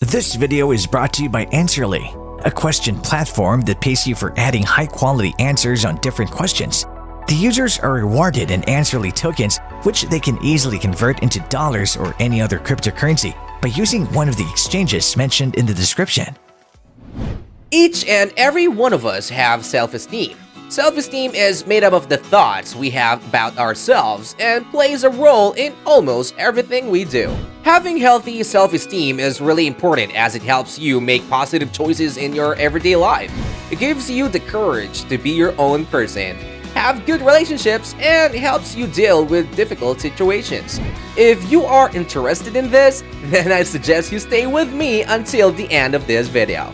This video is brought to you by Answerly, a question platform that pays you for adding high-quality answers on different questions. The users are rewarded in Answerly tokens, which they can easily convert into dollars or any other cryptocurrency by using one of the exchanges mentioned in the description. Each and every one of us have self-esteem. Self-esteem is made up of the thoughts we have about ourselves and plays a role in almost everything we do. Having healthy self-esteem is really important as it helps you make positive choices in your everyday life. It gives you the courage to be your own person, have good relationships, and helps you deal with difficult situations. If you are interested in this, then I suggest you stay with me until the end of this video.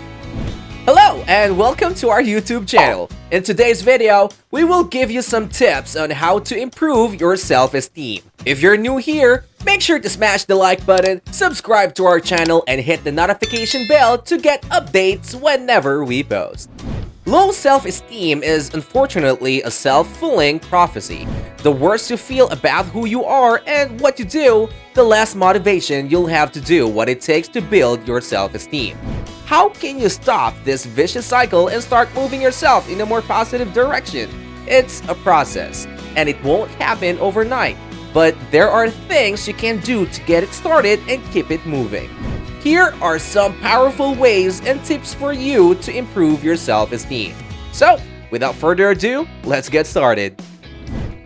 Hello and welcome to our YouTube channel. In today's video, we will give you some tips on how to improve your self-esteem. If you're new here, make sure to smash the like button, subscribe to our channel, and hit the notification bell to get updates whenever we post. Low self-esteem is unfortunately a self-fulfilling prophecy. The worse you feel about who you are and what you do, the less motivation you'll have to do what it takes to build your self-esteem. How can you stop this vicious cycle and start moving yourself in a more positive direction? It's a process, and it won't happen overnight, but there are things you can do to get it started and keep it moving. Here are some powerful ways and tips for you to improve your self-esteem. So, without further ado, let's get started.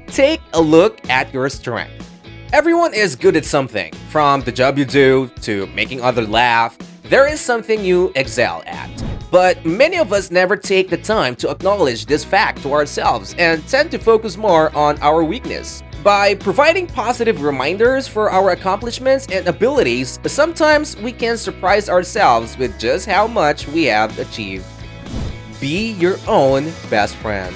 Take a look at your strength. Everyone is good at something, from the job you do to making others laugh. There is something you excel at. But many of us never take the time to acknowledge this fact to ourselves and tend to focus more on our weakness. By providing positive reminders for our accomplishments and abilities, sometimes we can surprise ourselves with just how much we have achieved. Be your own best friend.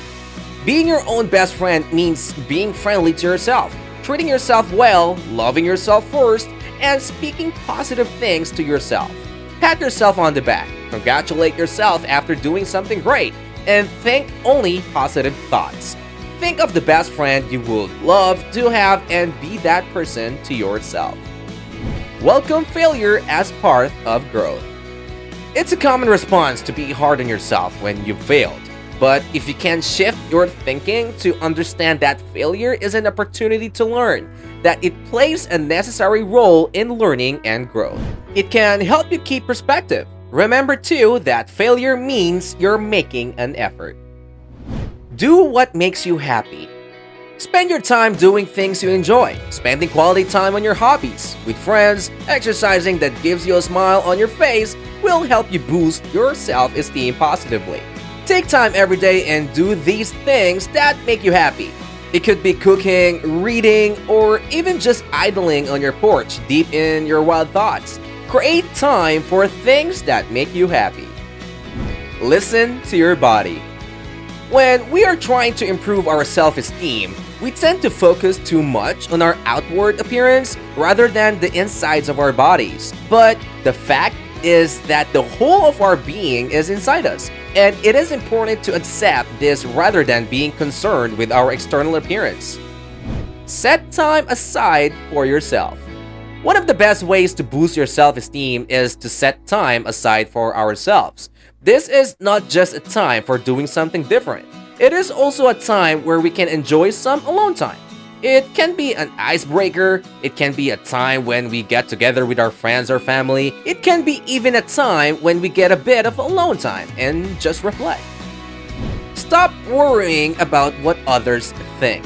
Being your own best friend means being friendly to yourself, treating yourself well, loving yourself first, and speaking positive things to yourself. Pat yourself on the back, congratulate yourself after doing something great, and think only positive thoughts. Think of the best friend you would love to have and be that person to yourself. Welcome failure as part of growth. It's a common response to be hard on yourself when you've failed. But if you can shift your thinking to understand that failure is an opportunity to learn, that it plays a necessary role in learning and growth, it can help you keep perspective. Remember too that failure means you're making an effort. Do what makes you happy. Spend your time doing things you enjoy, spending quality time on your hobbies, with friends. Exercising that gives you a smile on your face will help you boost your self-esteem positively. Take time every day and do these things that make you happy. It could be cooking, reading, or even just idling on your porch deep in your wild thoughts. Create time for things that make you happy. Listen to your body. When we are trying to improve our self-esteem, we tend to focus too much on our outward appearance rather than the insides of our bodies. But the fact is that the whole of our being is inside us, and it is important to accept this rather than being concerned with our external appearance. Set time aside for yourself. One of the best ways to boost your self-esteem is to set time aside for ourselves. This is not just a time for doing something different. It is also a time where we can enjoy some alone time. It can be an icebreaker, it can be a time when we get together with our friends or family, it can be even a time when we get a bit of alone time and just reflect. Stop worrying about what others think.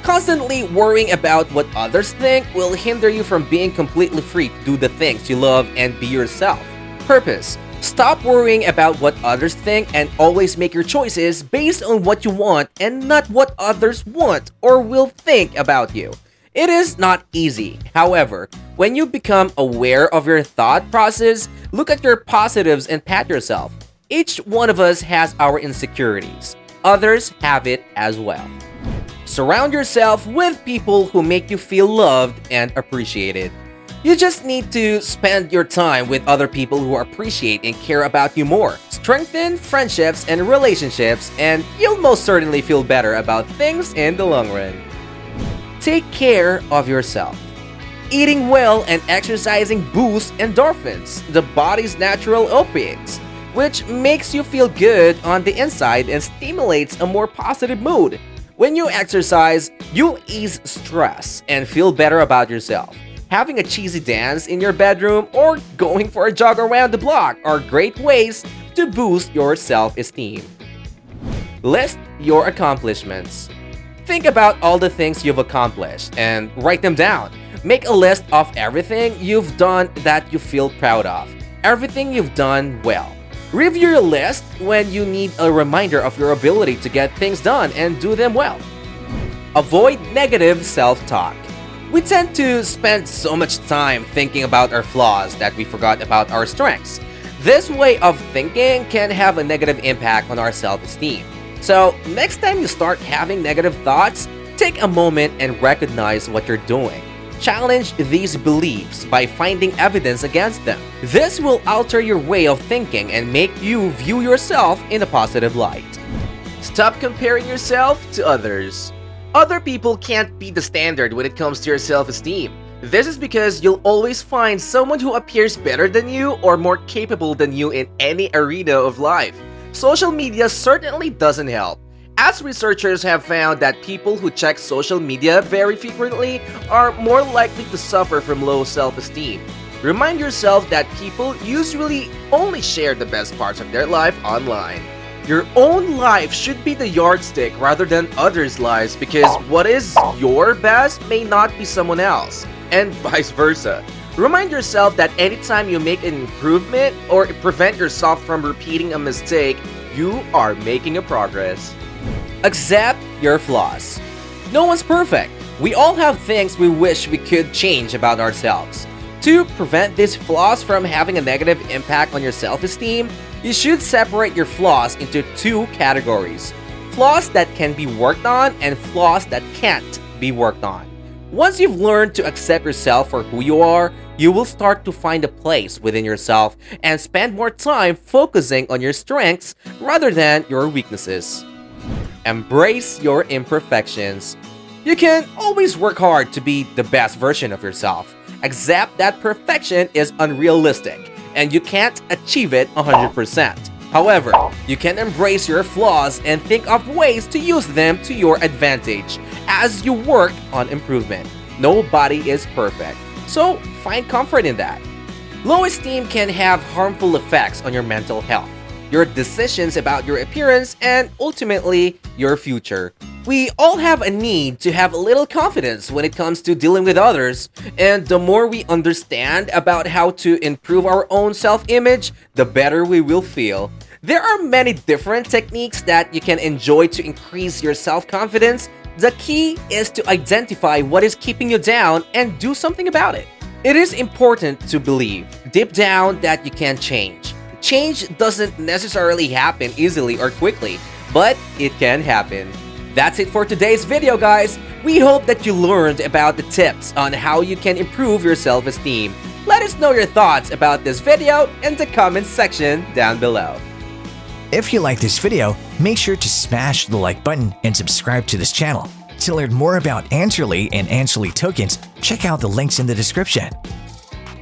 Constantly worrying about what others think will hinder you from being completely free to do the things you love and be yourself. Purpose. Stop worrying about what others think and always make your choices based on what you want and not what others want or will think about you. It is not easy. However, when you become aware of your thought process, look at your positives and pat yourself. Each one of us has our insecurities. Others have it as well. Surround yourself with people who make you feel loved and appreciated. You just need to spend your time with other people who appreciate and care about you more. Strengthen friendships and relationships, and you'll most certainly feel better about things in the long run. Take care of yourself. Eating well and exercising boosts endorphins, the body's natural opiates, which makes you feel good on the inside and stimulates a more positive mood. When you exercise, you'll ease stress and feel better about yourself. Having a cheesy dance in your bedroom or going for a jog around the block are great ways to boost your self-esteem. List your accomplishments. Think about all the things you've accomplished and write them down. Make a list of everything you've done that you feel proud of, everything you've done well. Review your list when you need a reminder of your ability to get things done and do them well. Avoid negative self-talk. We tend to spend so much time thinking about our flaws that we forgot about our strengths. This way of thinking can have a negative impact on our self-esteem. So, next time you start having negative thoughts, take a moment and recognize what you're doing. Challenge these beliefs by finding evidence against them. This will alter your way of thinking and make you view yourself in a positive light. Stop comparing yourself to others. Other people can't be the standard when it comes to your self-esteem. This is because you'll always find someone who appears better than you or more capable than you in any arena of life. Social media certainly doesn't help, as researchers have found that people who check social media very frequently are more likely to suffer from low self-esteem. Remind yourself that people usually only share the best parts of their life online. Your own life should be the yardstick rather than others' lives, because what is your best may not be someone else, and vice versa. Remind yourself that anytime you make an improvement or prevent yourself from repeating a mistake, you are making a progress. Accept your flaws. No one's perfect. We all have things we wish we could change about ourselves. To prevent these flaws from having a negative impact on your self-esteem, you should separate your flaws into two categories: flaws that can be worked on and flaws that can't be worked on. Once you've learned to accept yourself for who you are, you will start to find a place within yourself and spend more time focusing on your strengths rather than your weaknesses. Embrace your imperfections. You can always work hard to be the best version of yourself. Accept that perfection is unrealistic and you can't achieve it 100%. However, you can embrace your flaws and think of ways to use them to your advantage as you work on improvement. Nobody is perfect, so find comfort in that. Low esteem can have harmful effects on your mental health, your decisions about your appearance, and ultimately, your future. We all have a need to have a little confidence when it comes to dealing with others, and the more we understand about how to improve our own self-image, the better we will feel. There are many different techniques that you can enjoy to increase your self-confidence. The key is to identify what is keeping you down and do something about it. It is important to believe deep down that you can change. Change doesn't necessarily happen easily or quickly, but it can happen. That's it for today's video, guys. We hope that you learned about the tips on how you can improve your self-esteem. Let us know your thoughts about this video in the comment section down below. If you like this video, make sure to smash the like button and subscribe to this channel. To learn more about Answerly and Answerly tokens, check out the links in the description.